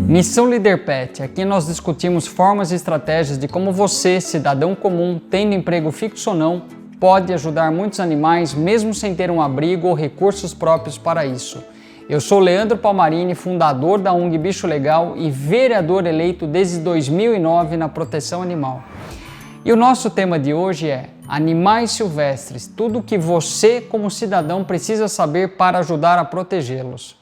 Missão Líder Pet. Aqui nós discutimos formas e estratégias de como você, cidadão comum, tendo emprego fixo ou não, pode ajudar muitos animais mesmo sem ter um abrigo ou recursos próprios para isso. Eu sou Leandro Palmarini, fundador da ONG Bicho Legal e vereador eleito desde 2009 na proteção animal. E o nosso tema de hoje é animais silvestres, tudo o que você como cidadão precisa saber para ajudar a protegê-los.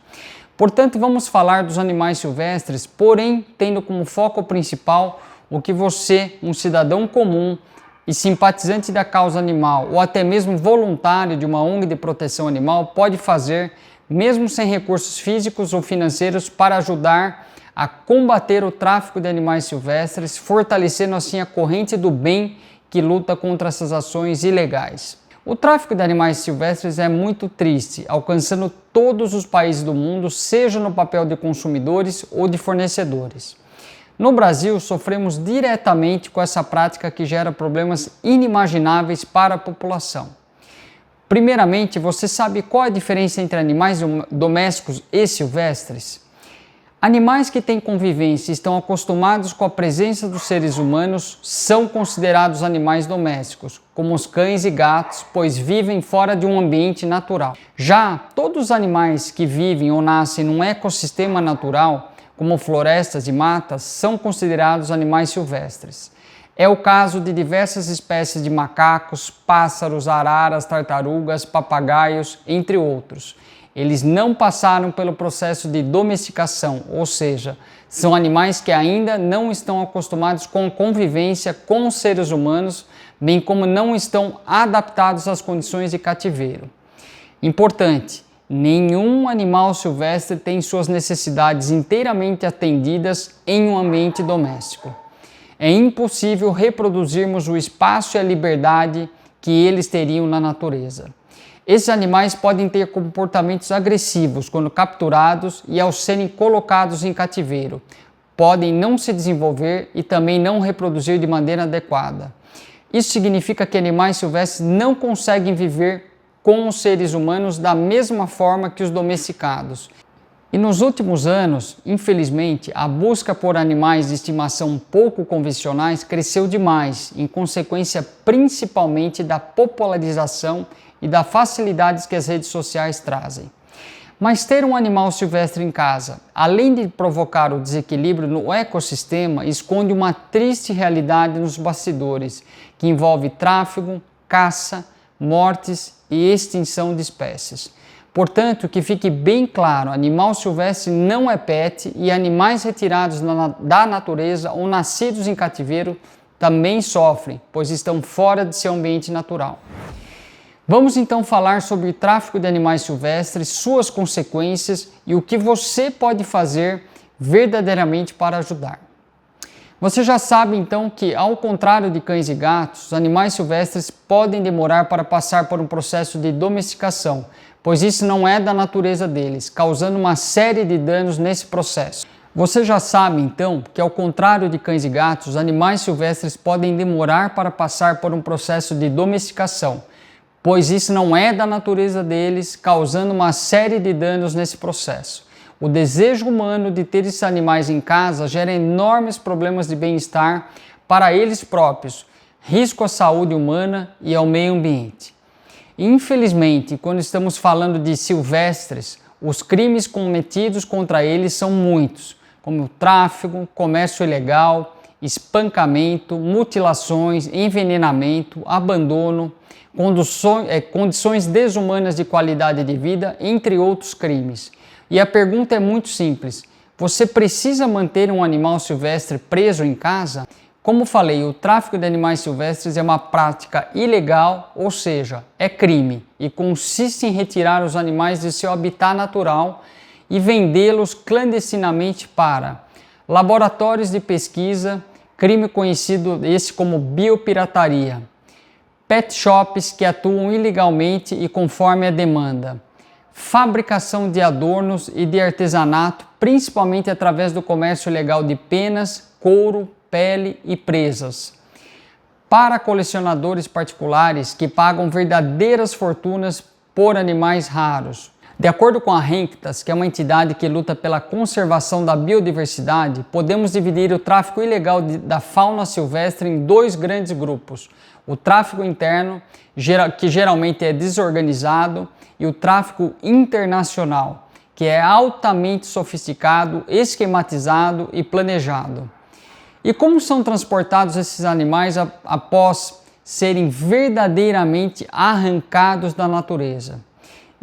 Portanto, vamos falar dos animais silvestres, porém tendo como foco principal o que você, um cidadão comum e simpatizante da causa animal ou até mesmo voluntário de uma ONG de proteção animal pode fazer, mesmo sem recursos físicos ou financeiros, para ajudar a combater o tráfico de animais silvestres, fortalecendo assim a corrente do bem que luta contra essas ações ilegais. O tráfico de animais silvestres é muito triste, alcançando todos os países do mundo, seja no papel de consumidores ou de fornecedores. No Brasil, sofremos diretamente com essa prática que gera problemas inimagináveis para a população. Primeiramente, você sabe qual a diferença entre animais domésticos e silvestres? Animais que têm convivência e estão acostumados com a presença dos seres humanos são considerados animais domésticos, como os cães e gatos, pois vivem fora de um ambiente natural. Já todos os animais que vivem ou nascem num ecossistema natural, como florestas e matas, são considerados animais silvestres. É o caso de diversas espécies de macacos, pássaros, araras, tartarugas, papagaios, entre outros. Eles não passaram pelo processo de domesticação, ou seja, são animais que ainda não estão acostumados com convivência com os seres humanos, bem como não estão adaptados às condições de cativeiro. Importante, nenhum animal silvestre tem suas necessidades inteiramente atendidas em um ambiente doméstico. É impossível reproduzirmos o espaço e a liberdade que eles teriam na natureza. Esses animais podem ter comportamentos agressivos quando capturados e ao serem colocados em cativeiro. Podem não se desenvolver e também não reproduzir de maneira adequada. Isso significa que animais silvestres não conseguem viver com os seres humanos da mesma forma que os domesticados. E nos últimos anos, infelizmente, a busca por animais de estimação pouco convencionais cresceu demais, em consequência principalmente da popularização e das facilidades que as redes sociais trazem. Mas ter um animal silvestre em casa, além de provocar o desequilíbrio no ecossistema, esconde uma triste realidade nos bastidores, que envolve tráfego, caça, mortes e extinção de espécies. Portanto, que fique bem claro, animal silvestre não é pet e animais retirados da natureza ou nascidos em cativeiro também sofrem, pois estão fora de seu ambiente natural. Vamos então falar sobre o tráfico de animais silvestres, suas consequências e o que você pode fazer verdadeiramente para ajudar. Você já sabe então que, ao contrário de cães e gatos, os animais silvestres podem demorar para passar por um processo de domesticação, pois isso não é da natureza deles, causando uma série de danos nesse processo. Você já sabe então que, ao contrário de cães e gatos, os animais silvestres podem demorar para passar por um processo de domesticação, pois isso não é da natureza deles, causando uma série de danos nesse processo. O desejo humano de ter esses animais em casa gera enormes problemas de bem-estar para eles próprios, risco à saúde humana e ao meio ambiente. Infelizmente, quando estamos falando de silvestres, os crimes cometidos contra eles são muitos, como tráfico, comércio ilegal, espancamento, mutilações, envenenamento, abandono, condições desumanas de qualidade de vida, entre outros crimes. E a pergunta é muito simples: você precisa manter um animal silvestre preso em casa? Como falei, o tráfico de animais silvestres é uma prática ilegal, ou seja, é crime, e consiste em retirar os animais de seu habitat natural e vendê-los clandestinamente para laboratórios de pesquisa, crime conhecido esse como biopirataria, pet shops que atuam ilegalmente e conforme a demanda, fabricação de adornos e de artesanato, principalmente através do comércio ilegal de penas, couro, pele e presas. Para colecionadores particulares que pagam verdadeiras fortunas por animais raros. De acordo com a Renktas, que é uma entidade que luta pela conservação da biodiversidade, podemos dividir o tráfico ilegal da fauna silvestre em dois grandes grupos. O tráfico interno, que geralmente é desorganizado, e o tráfico internacional, que é altamente sofisticado, esquematizado e planejado. E como são transportados esses animais após serem verdadeiramente arrancados da natureza?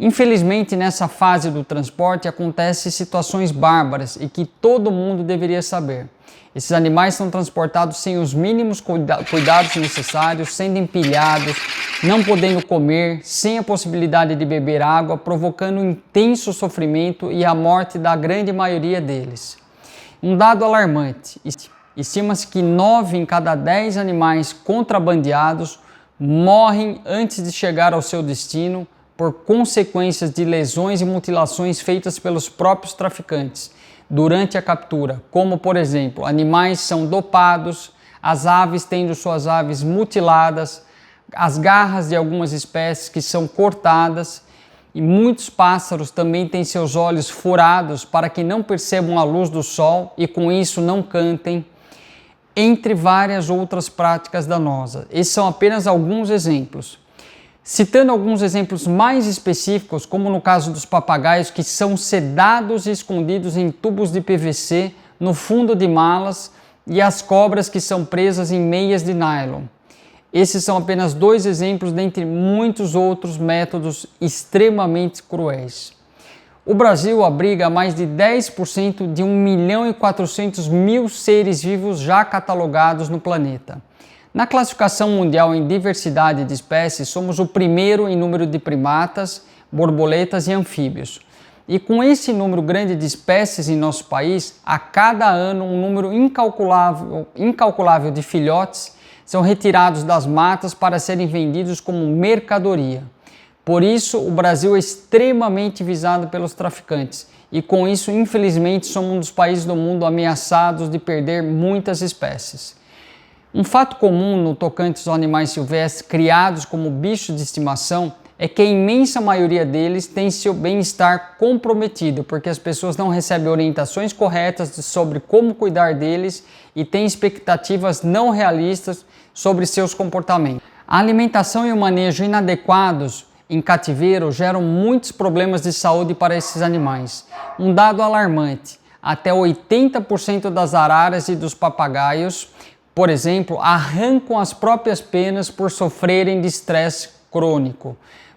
Infelizmente, nessa fase do transporte acontecem situações bárbaras e que todo mundo deveria saber. Esses animais são transportados sem os mínimos cuidados necessários, sendo empilhados, não podendo comer, sem a possibilidade de beber água, provocando um intenso sofrimento e a morte da grande maioria deles. Um dado alarmante: estima-se que 9 em cada 10 animais contrabandeados morrem antes de chegar ao seu destino, por consequências de lesões e mutilações feitas pelos próprios traficantes durante a captura, como por exemplo, animais são dopados, as aves tendo suas aves mutiladas, as garras de algumas espécies que são cortadas, e muitos pássaros também têm seus olhos furados para que não percebam a luz do sol e com isso não cantem, entre várias outras práticas danosas. Esses são apenas alguns exemplos. Citando alguns exemplos mais específicos, como no caso dos papagaios que são sedados e escondidos em tubos de PVC no fundo de malas e as cobras que são presas em meias de nylon. Esses são apenas 2 exemplos dentre muitos outros métodos extremamente cruéis. O Brasil abriga mais de 10% de 1.400.000 seres vivos já catalogados no planeta. Na classificação mundial em diversidade de espécies, somos o primeiro em número de primatas, borboletas e anfíbios. E com esse número grande de espécies em nosso país, a cada ano um número incalculável de filhotes são retirados das matas para serem vendidos como mercadoria. Por isso, o Brasil é extremamente visado pelos traficantes e com isso, infelizmente, somos um dos países do mundo ameaçados de perder muitas espécies. Um fato comum no tocante aos animais silvestres criados como bichos de estimação é que a imensa maioria deles tem seu bem-estar comprometido, porque as pessoas não recebem orientações corretas sobre como cuidar deles e têm expectativas não realistas sobre seus comportamentos. A alimentação e o manejo inadequados em cativeiro geram muitos problemas de saúde para esses animais. Um dado alarmante: até 80% das araras e dos papagaios, por exemplo, arrancam as próprias penas por sofrerem de estresse crônico.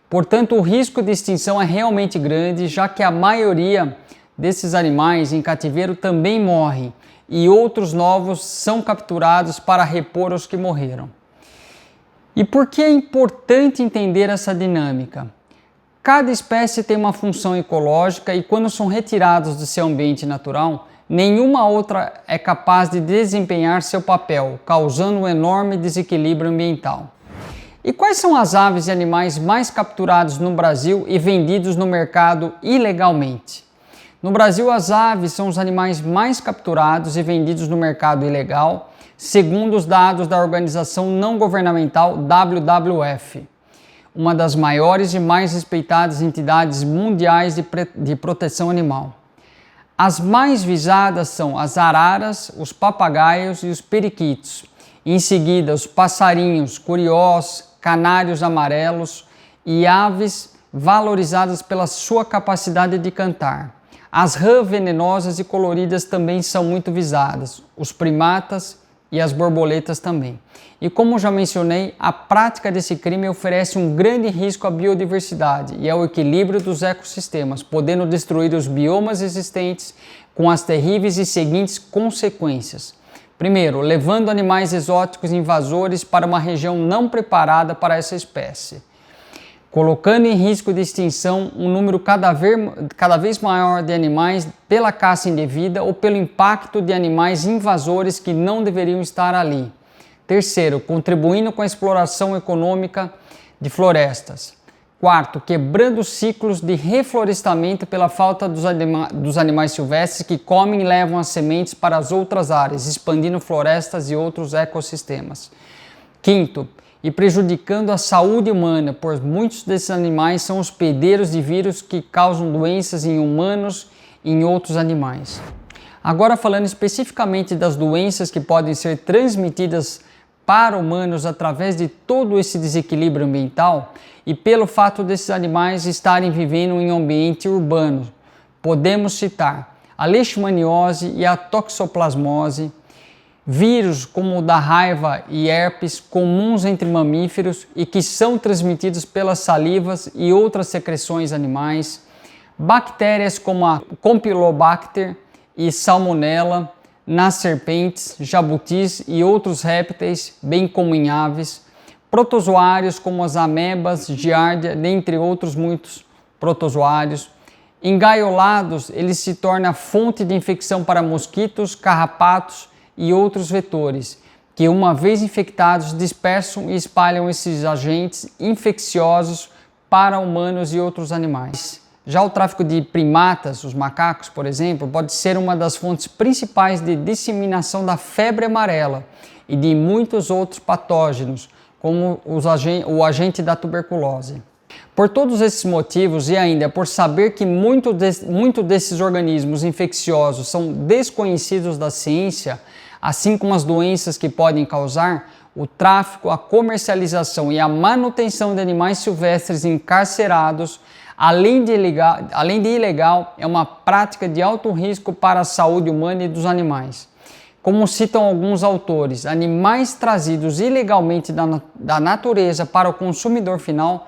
Portanto, o risco de extinção é realmente grande, já que a maioria desses animais em cativeiro também morrem e outros novos são capturados para repor os que morreram. E por que é importante entender essa dinâmica? Cada espécie tem uma função ecológica e quando são retirados do seu ambiente natural, nenhuma outra é capaz de desempenhar seu papel, causando um enorme desequilíbrio ambiental. E quais são as aves e animais mais capturados no Brasil e vendidos no mercado ilegalmente? No Brasil, as aves são os animais mais capturados e vendidos no mercado ilegal, segundo os dados da organização não governamental WWF, uma das maiores e mais respeitadas entidades mundiais de proteção animal. As mais visadas são as araras, os papagaios e os periquitos. Em seguida, os passarinhos, curiós, canários amarelos e aves valorizadas pela sua capacidade de cantar. As rãs venenosas e coloridas também são muito visadas, os primatas e as borboletas também. E como já mencionei, a prática desse crime oferece um grande risco à biodiversidade e ao equilíbrio dos ecossistemas, podendo destruir os biomas existentes com as terríveis e seguintes consequências. Primeiro, levando animais exóticos invasores para uma região não preparada para essa espécie, colocando em risco de extinção um número cada vez maior de animais pela caça indevida ou pelo impacto de animais invasores que não deveriam estar ali. Terceiro, contribuindo com a exploração econômica de florestas. Quarto, quebrando ciclos de reflorestamento pela falta dos animais silvestres que comem e levam as sementes para as outras áreas, expandindo florestas e outros ecossistemas. Quinto, e prejudicando a saúde humana, pois muitos desses animais são hospedeiros de vírus que causam doenças em humanos e em outros animais. Agora, falando especificamente das doenças que podem ser transmitidas para humanos através de todo esse desequilíbrio ambiental e pelo fato desses animais estarem vivendo em um ambiente urbano, podemos citar a leishmaniose e a toxoplasmose, vírus como o da raiva e herpes comuns entre mamíferos e que são transmitidos pelas salivas e outras secreções animais, bactérias como a Campylobacter e Salmonella nas serpentes, jabutis e outros répteis, bem como em aves, protozoários como as amebas, giardia, dentre outros muitos protozoários. Engaiolados, eles se tornam fonte de infecção para mosquitos, carrapatos e outros vetores, que uma vez infectados dispersam e espalham esses agentes infecciosos para humanos e outros animais. Já o tráfico de primatas, os macacos, por exemplo, pode ser uma das fontes principais de disseminação da febre amarela e de muitos outros patógenos, como o agente da tuberculose. Por todos esses motivos e ainda por saber que muito desses organismos infecciosos são desconhecidos da ciência, assim como as doenças que podem causar, o tráfico, a comercialização e a manutenção de animais silvestres encarcerados, além de ilegal, é uma prática de alto risco para a saúde humana e dos animais. Como citam alguns autores, animais trazidos ilegalmente da natureza para o consumidor final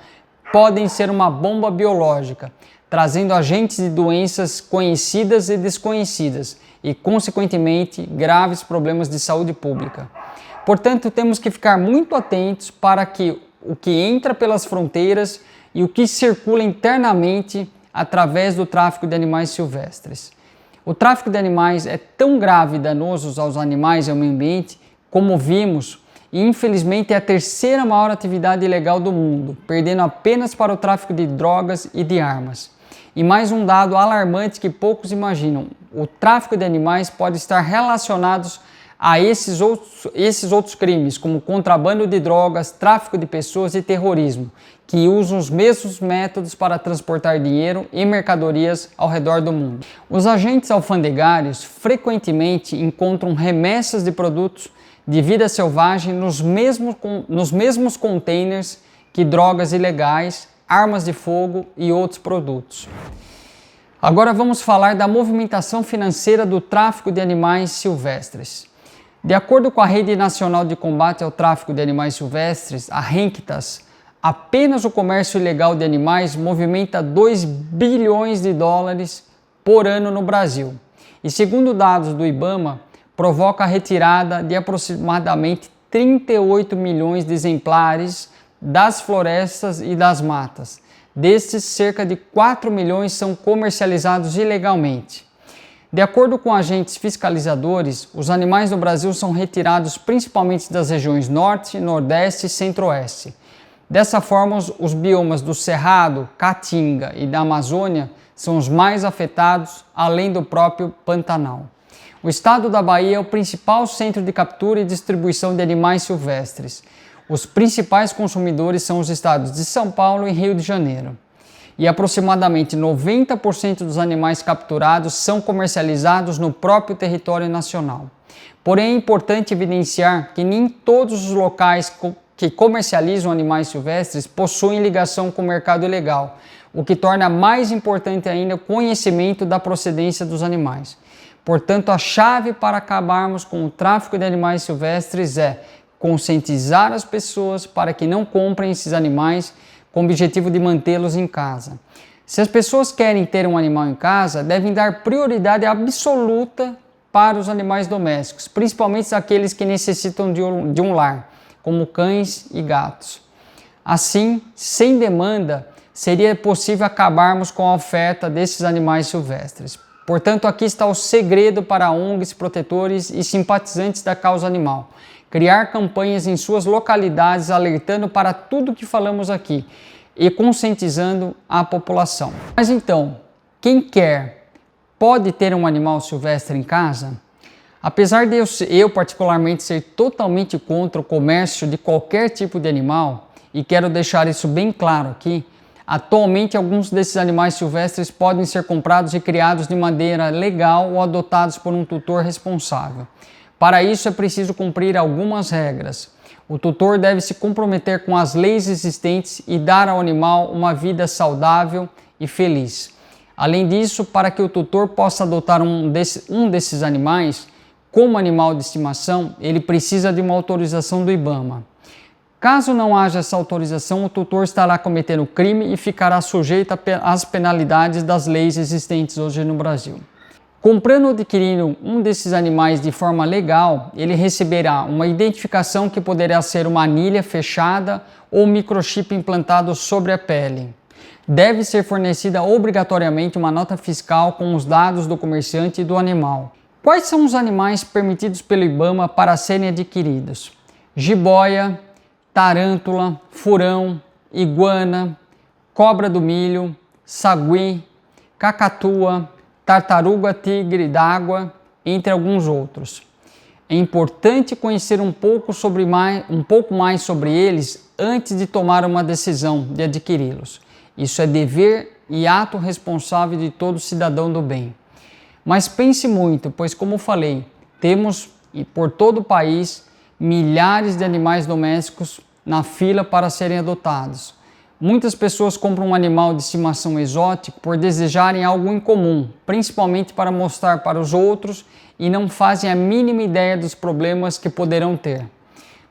podem ser uma bomba biológica, trazendo agentes de doenças conhecidas e desconhecidas e, consequentemente, graves problemas de saúde pública. Portanto, temos que ficar muito atentos para que o que entra pelas fronteiras e o que circula internamente através do tráfico de animais silvestres. O tráfico de animais é tão grave e danoso aos animais e ao meio ambiente, como vimos, e infelizmente é a terceira maior atividade ilegal do mundo, perdendo apenas para o tráfico de drogas e de armas. E mais um dado alarmante que poucos imaginam: o tráfico de animais pode estar relacionado a esses outros crimes, como contrabando de drogas, tráfico de pessoas e terrorismo, que usam os mesmos métodos para transportar dinheiro e mercadorias ao redor do mundo. Os agentes alfandegários frequentemente encontram remessas de produtos de vida selvagem nos mesmos containers que drogas ilegais, armas de fogo e outros produtos. Agora vamos falar da movimentação financeira do tráfico de animais silvestres. De acordo com a Rede Nacional de Combate ao Tráfico de Animais Silvestres, a RENCTAS, apenas o comércio ilegal de animais movimenta 2 bilhões de dólares por ano no Brasil. E segundo dados do IBAMA, provoca a retirada de aproximadamente 38 milhões de exemplares das florestas e das matas. Destes, cerca de 4 milhões são comercializados ilegalmente. De acordo com agentes fiscalizadores, os animais do Brasil são retirados principalmente das regiões Norte, Nordeste e Centro-Oeste. Dessa forma, os biomas do Cerrado, Caatinga e da Amazônia são os mais afetados, além do próprio Pantanal. O estado da Bahia é o principal centro de captura e distribuição de animais silvestres. Os principais consumidores são os estados de São Paulo e Rio de Janeiro. E aproximadamente 90% dos animais capturados são comercializados no próprio território nacional. Porém, é importante evidenciar que nem todos os locais que comercializam animais silvestres possuem ligação com o mercado ilegal, o que torna mais importante ainda o conhecimento da procedência dos animais. Portanto, a chave para acabarmos com o tráfico de animais silvestres é conscientizar as pessoas para que não comprem esses animais com o objetivo de mantê-los em casa. Se as pessoas querem ter um animal em casa, devem dar prioridade absoluta para os animais domésticos, principalmente aqueles que necessitam de um lar, como cães e gatos. Assim, sem demanda, seria possível acabarmos com a oferta desses animais silvestres. Portanto, aqui está o segredo para ONGs, protetores e simpatizantes da causa animal. Criar campanhas em suas localidades alertando para tudo que falamos aqui e conscientizando a população. Mas então, quem quer pode ter um animal silvestre em casa? Apesar de eu particularmente ser totalmente contra o comércio de qualquer tipo de animal, e quero deixar isso bem claro aqui, atualmente alguns desses animais silvestres podem ser comprados e criados de maneira legal ou adotados por um tutor responsável. Para isso é preciso cumprir algumas regras. O tutor deve se comprometer com as leis existentes e dar ao animal uma vida saudável e feliz. Além disso, para que o tutor possa adotar um desses animais como animal de estimação, ele precisa de uma autorização do IBAMA. Caso não haja essa autorização, o tutor estará cometendo crime e ficará sujeito às penalidades das leis existentes hoje no Brasil. Comprando ou adquirindo um desses animais de forma legal, ele receberá uma identificação que poderá ser uma anilha fechada ou microchip implantado sobre a pele. Deve ser fornecida obrigatoriamente uma nota fiscal com os dados do comerciante e do animal. Quais são os animais permitidos pelo IBAMA para serem adquiridos? Jiboia, tarântula, furão, iguana, cobra do milho, sagui, cacatua, tartaruga tigre d'água, entre alguns outros. É importante conhecer um pouco mais sobre eles antes de tomar uma decisão de adquiri-los. Isso é dever e ato responsável de todo cidadão do bem. Mas pense muito, pois como falei, temos por todo o país milhares de animais domésticos na fila para serem adotados. Muitas pessoas compram um animal de estimação exótico por desejarem algo incomum, principalmente para mostrar para os outros, e não fazem a mínima ideia dos problemas que poderão ter.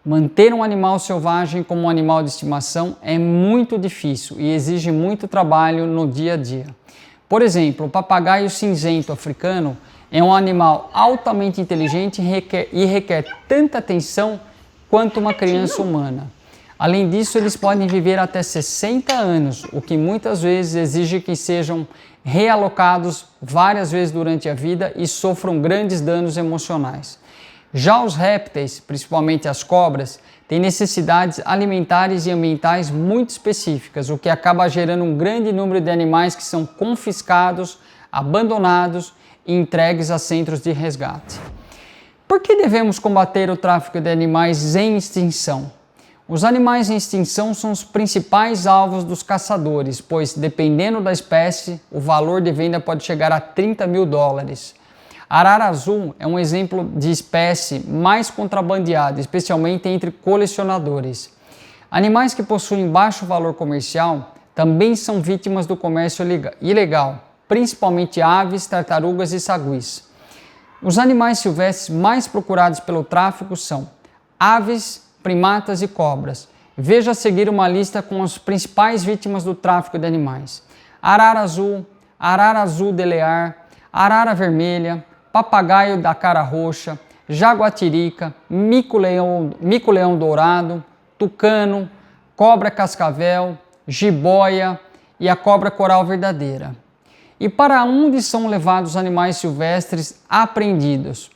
Manter um animal selvagem como um animal de estimação é muito difícil e exige muito trabalho no dia a dia. Por exemplo, o papagaio cinzento africano é um animal altamente inteligente e requer tanta atenção quanto uma criança humana. Além disso, eles podem viver até 60 anos, o que muitas vezes exige que sejam realocados várias vezes durante a vida e sofram grandes danos emocionais. Já os répteis, principalmente as cobras, têm necessidades alimentares e ambientais muito específicas, o que acaba gerando um grande número de animais que são confiscados, abandonados e entregues a centros de resgate. Por que devemos combater o tráfico de animais em extinção? Os animais em extinção são os principais alvos dos caçadores, pois, dependendo da espécie, o valor de venda pode chegar a $30 mil. A arara azul é um exemplo de espécie mais contrabandeada, especialmente entre colecionadores. Animais que possuem baixo valor comercial também são vítimas do comércio ilegal, principalmente aves, tartarugas e saguis. Os animais silvestres mais procurados pelo tráfico são aves, primatas e cobras. Veja a seguir uma lista com as principais vítimas do tráfico de animais: arara azul de Lear, arara vermelha, papagaio da cara roxa, jaguatirica, mico-leão dourado, tucano, cobra cascavel, jiboia e a cobra coral verdadeira. E para onde são levados os animais silvestres apreendidos?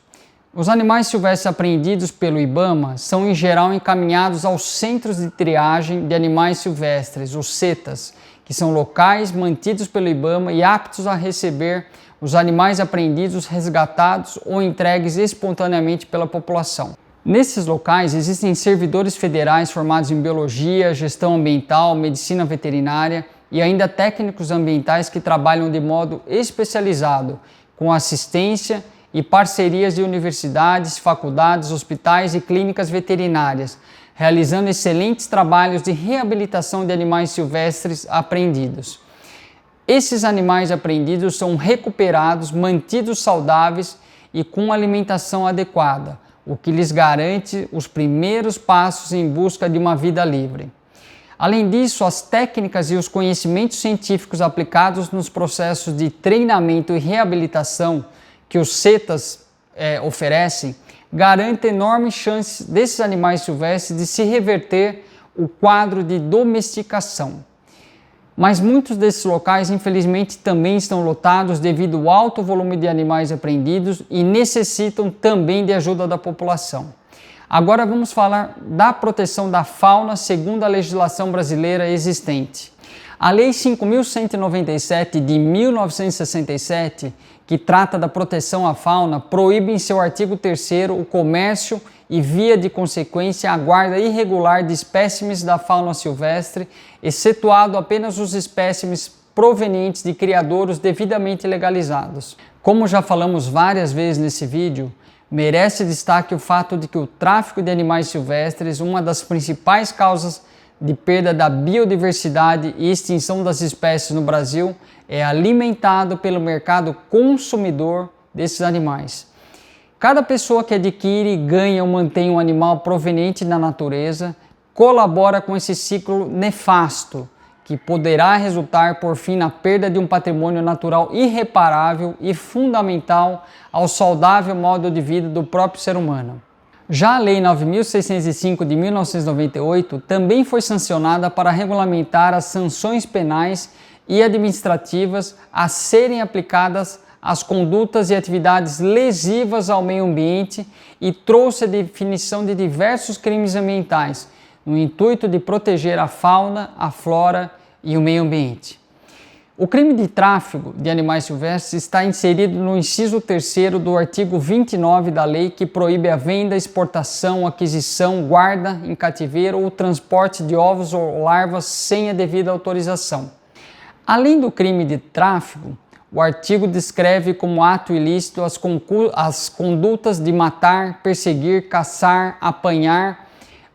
Os animais silvestres apreendidos pelo IBAMA são em geral encaminhados aos centros de triagem de animais silvestres, os CETAs, que são locais mantidos pelo IBAMA e aptos a receber os animais apreendidos, resgatados ou entregues espontaneamente pela população. Nesses locais existem servidores federais formados em biologia, gestão ambiental, medicina veterinária e ainda técnicos ambientais que trabalham de modo especializado com assistência e parcerias de universidades, faculdades, hospitais e clínicas veterinárias, realizando excelentes trabalhos de reabilitação de animais silvestres apreendidos. Esses animais apreendidos são recuperados, mantidos saudáveis e com alimentação adequada, o que lhes garante os primeiros passos em busca de uma vida livre. Além disso, as técnicas e os conhecimentos científicos aplicados nos processos de treinamento e reabilitação que os CETAs oferecem garantem enormes chances desses animais silvestres de se reverter o quadro de domesticação. Mas muitos desses locais, infelizmente, também estão lotados devido ao alto volume de animais apreendidos e necessitam também de ajuda da população. Agora vamos falar da proteção da fauna segundo a legislação brasileira existente. A Lei 5.197 de 1967, que trata da proteção à fauna, proíbe em seu artigo 3º o comércio e, via de consequência, a guarda irregular de espécimes da fauna silvestre, excetuado apenas os espécimes provenientes de criadouros devidamente legalizados. Como já falamos várias vezes nesse vídeo, merece destaque o fato de que o tráfico de animais silvestres, uma das principais causas de perda da biodiversidade e extinção das espécies no Brasil, é alimentado pelo mercado consumidor desses animais. Cada pessoa que adquire, ganha ou mantém um animal proveniente da natureza colabora com esse ciclo nefasto, que poderá resultar, por fim, na perda de um patrimônio natural irreparável e fundamental ao saudável modo de vida do próprio ser humano. Já a Lei 9.605 de 1998 também foi sancionada para regulamentar as sanções penais e administrativas a serem aplicadas às condutas e atividades lesivas ao meio ambiente e trouxe a definição de diversos crimes ambientais, no intuito de proteger a fauna, a flora e o meio ambiente. O crime de tráfico de animais silvestres está inserido no inciso 3º do artigo 29 da lei, que proíbe a venda, exportação, aquisição, guarda em cativeiro ou transporte de ovos ou larvas sem a devida autorização. Além do crime de tráfico, o artigo descreve como ato ilícito as condutas de matar, perseguir, caçar, apanhar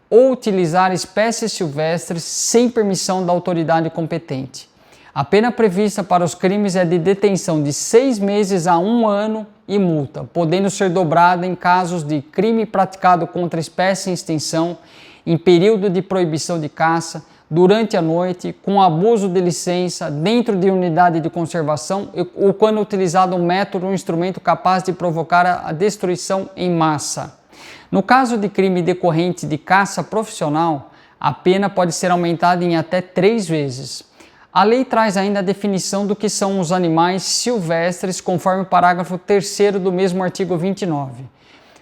ou utilizar espécies silvestres sem permissão da autoridade competente. A pena prevista para os crimes é de detenção de 6 meses a 1 ano e multa, podendo ser dobrada em casos de crime praticado contra espécie em extinção, em período de proibição de caça, durante a noite, com abuso de licença, dentro de unidade de conservação ou quando utilizado um método ou instrumento capaz de provocar a destruição em massa. No caso de crime decorrente de caça profissional, a pena pode ser aumentada em até 3 vezes. A lei traz ainda a definição do que são os animais silvestres, conforme o parágrafo 3º do mesmo artigo 29.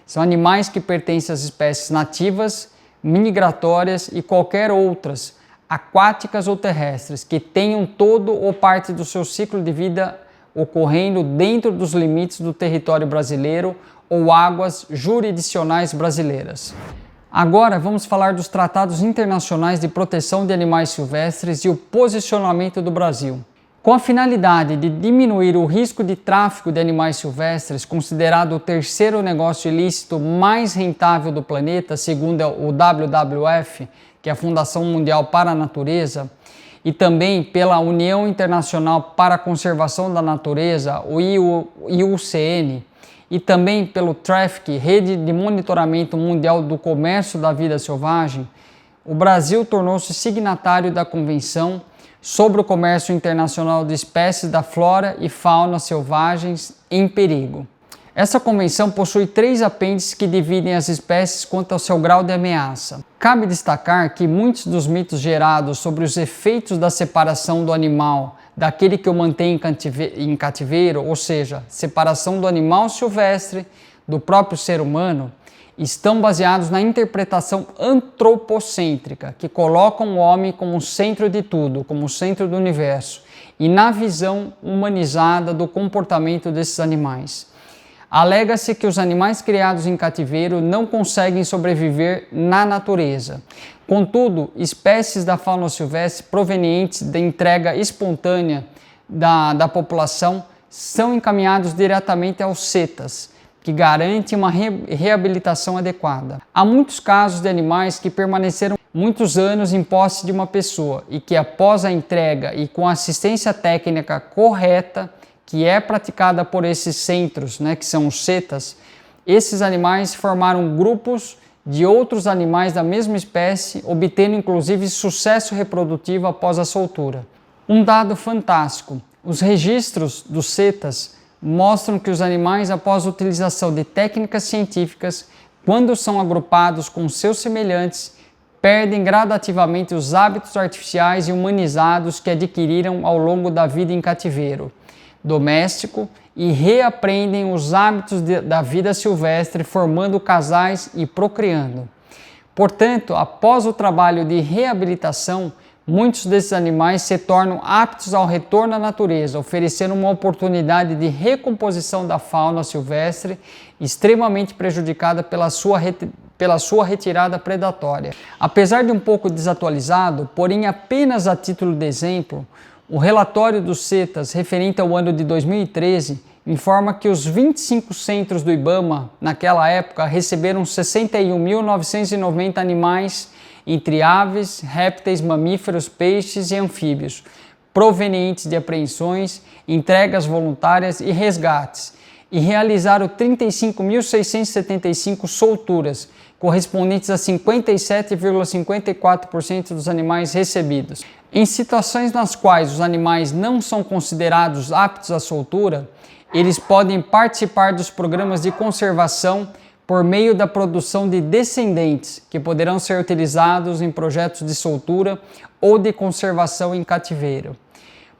São animais que pertencem às espécies nativas, migratórias e qualquer outras, aquáticas ou terrestres, que tenham todo ou parte do seu ciclo de vida ocorrendo dentro dos limites do território brasileiro ou águas jurisdicionais brasileiras. Agora vamos falar dos tratados internacionais de proteção de animais silvestres e o posicionamento do Brasil. Com a finalidade de diminuir o risco de tráfico de animais silvestres, considerado o 3º negócio ilícito mais rentável do planeta, segundo o WWF, que é a Fundação Mundial para a Natureza, e também pela União Internacional para a Conservação da Natureza, o IUCN, e também pelo TRAFFIC, Rede de Monitoramento Mundial do Comércio da Vida Selvagem, o Brasil tornou-se signatário da Convenção sobre o Comércio Internacional de Espécies da Flora e Fauna Selvagens em Perigo. Essa convenção possui 3 apêndices que dividem as espécies quanto ao seu grau de ameaça. Cabe destacar que muitos dos mitos gerados sobre os efeitos da separação do animal daquele que o mantém em cativeiro, ou seja, separação do animal silvestre do próprio ser humano, estão baseados na interpretação antropocêntrica, que coloca o homem como o centro de tudo, como o centro do universo, e na visão humanizada do comportamento desses animais. Alega-se que os animais criados em cativeiro não conseguem sobreviver na natureza. Contudo, espécies da fauna silvestre provenientes da entrega espontânea da população são encaminhados diretamente aos CETAs, que garantem uma reabilitação adequada. Há muitos casos de animais que permaneceram muitos anos em posse de uma pessoa e que, após a entrega e com assistência técnica correta, que é praticada por esses centros, que são os CETAs, esses animais formaram grupos de outros animais da mesma espécie, obtendo inclusive sucesso reprodutivo após a soltura. Um dado fantástico: os registros dos CETAs mostram que os animais, após a utilização de técnicas científicas, quando são agrupados com seus semelhantes, perdem gradativamente os hábitos artificiais e humanizados que adquiriram ao longo da vida em cativeiro doméstico e reaprendem os hábitos da vida silvestre, formando casais e procriando. Portanto, após o trabalho de reabilitação, muitos desses animais se tornam aptos ao retorno à natureza, oferecendo uma oportunidade de recomposição da fauna silvestre extremamente prejudicada pela sua retirada predatória. Apesar de um pouco desatualizado, porém apenas a título de exemplo, o relatório dos CETAS referente ao ano de 2013 informa que os 25 centros do IBAMA, naquela época, receberam 61.990 animais entre aves, répteis, mamíferos, peixes e anfíbios, provenientes de apreensões, entregas voluntárias e resgates, e realizaram 35.675 solturas, correspondentes a 57,54% dos animais recebidos. Em situações nas quais os animais não são considerados aptos à soltura, eles podem participar dos programas de conservação por meio da produção de descendentes, que poderão ser utilizados em projetos de soltura ou de conservação em cativeiro.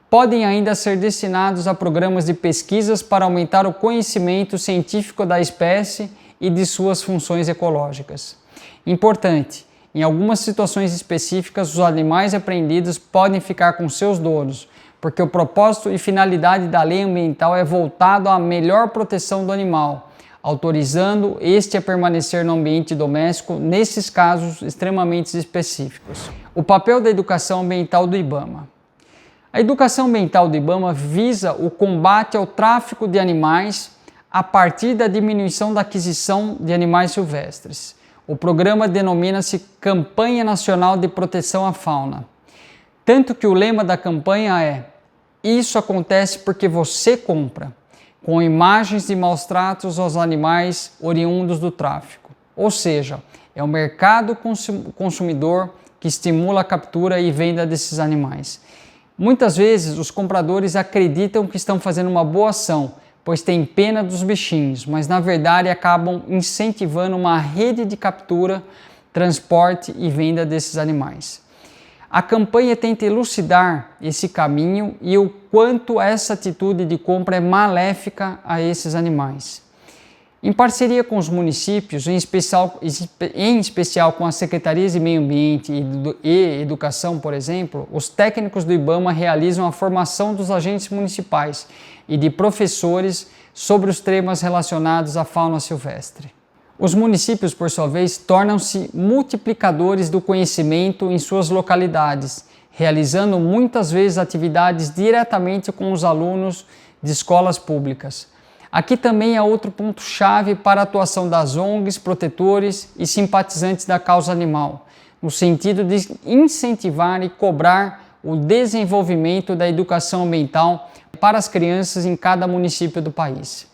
Podem ainda ser destinados a programas de pesquisas para aumentar o conhecimento científico da espécie e de suas funções ecológicas. Importante, em algumas situações específicas, os animais apreendidos podem ficar com seus donos, porque o propósito e finalidade da lei ambiental é voltado à melhor proteção do animal, autorizando este a permanecer no ambiente doméstico nesses casos extremamente específicos. O papel da educação ambiental do IBAMA. A educação ambiental do IBAMA visa o combate ao tráfico de animais a partir da diminuição da aquisição de animais silvestres. O programa denomina-se Campanha Nacional de Proteção à Fauna. Tanto que o lema da campanha é: "Isso acontece porque você compra", com imagens de maus tratos aos animais oriundos do tráfico. Ou seja, é o mercado consumidor que estimula a captura e venda desses animais. Muitas vezes os compradores acreditam que estão fazendo uma boa ação, pois têm pena dos bichinhos, mas na verdade acabam incentivando uma rede de captura, transporte e venda desses animais. A campanha tenta elucidar esse caminho e o quanto essa atitude de compra é maléfica a esses animais. Em parceria com os municípios, em especial com as secretarias de Meio Ambiente e Educação, por exemplo, os técnicos do IBAMA realizam a formação dos agentes municipais e de professores sobre os temas relacionados à fauna silvestre. Os municípios, por sua vez, tornam-se multiplicadores do conhecimento em suas localidades, realizando muitas vezes atividades diretamente com os alunos de escolas públicas. Aqui também há outro ponto-chave para a atuação das ONGs, protetores e simpatizantes da causa animal, no sentido de incentivar e cobrar o desenvolvimento da educação ambiental para as crianças em cada município do país.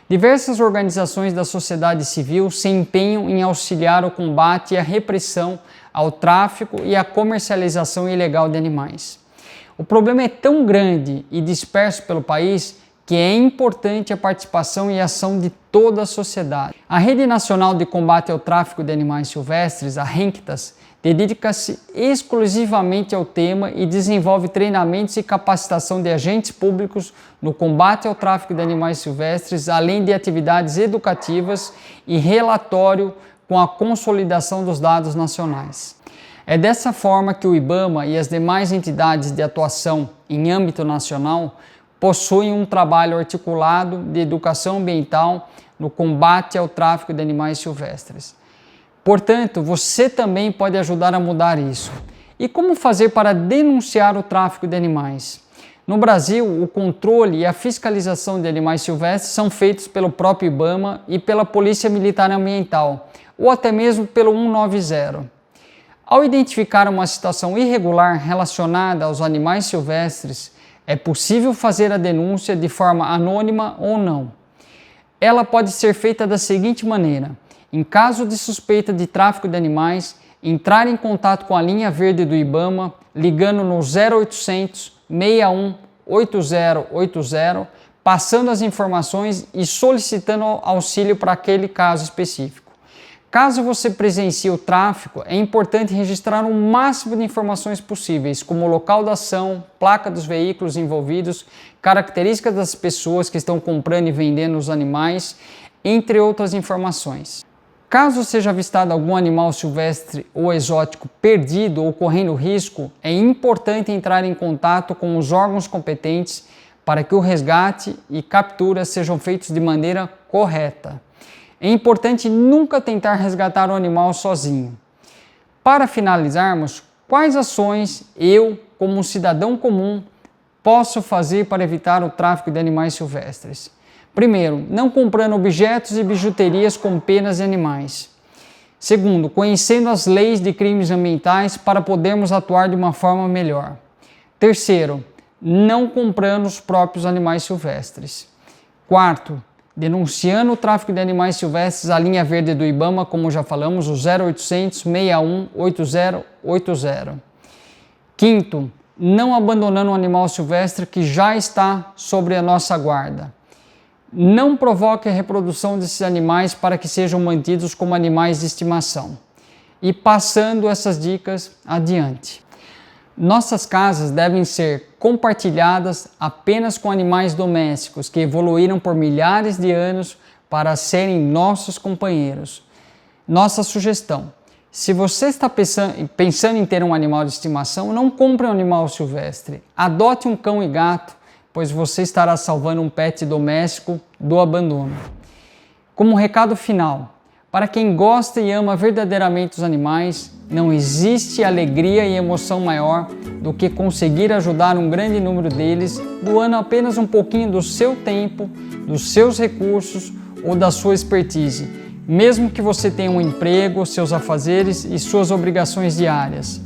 Diversas organizações da sociedade civil se empenham em auxiliar o combate e a repressão ao tráfico e à comercialização ilegal de animais. O problema é tão grande e disperso pelo país que é importante a participação e ação de toda a sociedade. A Rede Nacional de Combate ao Tráfico de Animais Silvestres, a RENCTAS, dedica-se exclusivamente ao tema e desenvolve treinamentos e capacitação de agentes públicos no combate ao tráfico de animais silvestres, além de atividades educativas e relatório com a consolidação dos dados nacionais. É dessa forma que o IBAMA e as demais entidades de atuação em âmbito nacional possuem um trabalho articulado de educação ambiental no combate ao tráfico de animais silvestres. Portanto, você também pode ajudar a mudar isso. E como fazer para denunciar o tráfico de animais? No Brasil, o controle e a fiscalização de animais silvestres são feitos pelo próprio IBAMA e pela Polícia Militar Ambiental, ou até mesmo pelo 190. Ao identificar uma situação irregular relacionada aos animais silvestres, é possível fazer a denúncia de forma anônima ou não. Ela pode ser feita da seguinte maneira: em caso de suspeita de tráfico de animais, entrar em contato com a linha verde do IBAMA, ligando no 0800 61 8080, passando as informações e solicitando auxílio para aquele caso específico. Caso você presencie o tráfico, é importante registrar o máximo de informações possíveis, como o local da ação, placa dos veículos envolvidos, características das pessoas que estão comprando e vendendo os animais, entre outras informações. Caso seja avistado algum animal silvestre ou exótico perdido ou correndo risco, é importante entrar em contato com os órgãos competentes para que o resgate e captura sejam feitos de maneira correta. É importante nunca tentar resgatar o animal sozinho. Para finalizarmos, quais ações eu, como um cidadão comum, posso fazer para evitar o tráfico de animais silvestres? Primeiro, não comprando objetos e bijuterias com penas de animais. Segundo, conhecendo as leis de crimes ambientais para podermos atuar de uma forma melhor. Terceiro, não comprando os próprios animais silvestres. Quarto, denunciando o tráfico de animais silvestres à linha verde do IBAMA, como já falamos, o 0800 61 8080. Quinto, não abandonando um animal silvestre que já está sobre a nossa guarda. Não provoque a reprodução desses animais para que sejam mantidos como animais de estimação. E passando essas dicas adiante. Nossas casas devem ser compartilhadas apenas com animais domésticos que evoluíram por milhares de anos para serem nossos companheiros. Nossa sugestão: se você está pensando em ter um animal de estimação, não compre um animal silvestre. Adote um cão e gato, pois você estará salvando um pet doméstico do abandono. Como recado final, para quem gosta e ama verdadeiramente os animais, não existe alegria e emoção maior do que conseguir ajudar um grande número deles, doando apenas um pouquinho do seu tempo, dos seus recursos ou da sua expertise, mesmo que você tenha um emprego, seus afazeres e suas obrigações diárias.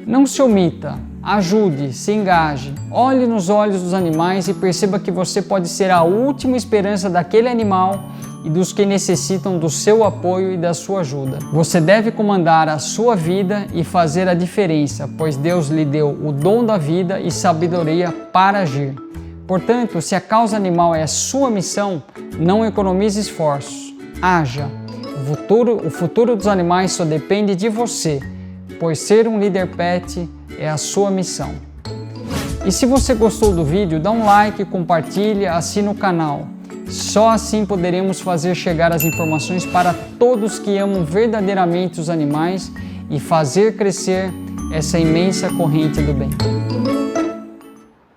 Não se omita, ajude, se engaje, olhe nos olhos dos animais e perceba que você pode ser a última esperança daquele animal e dos que necessitam do seu apoio e da sua ajuda. Você deve comandar a sua vida e fazer a diferença, pois Deus lhe deu o dom da vida e sabedoria para agir. Portanto, se a causa animal é a sua missão, não economize esforços. Haja. O futuro dos animais só depende de você, pois ser um líder pet é a sua missão. E se você gostou do vídeo, dá um like, compartilha, assina o canal. Só assim poderemos fazer chegar as informações para todos que amam verdadeiramente os animais e fazer crescer essa imensa corrente do bem.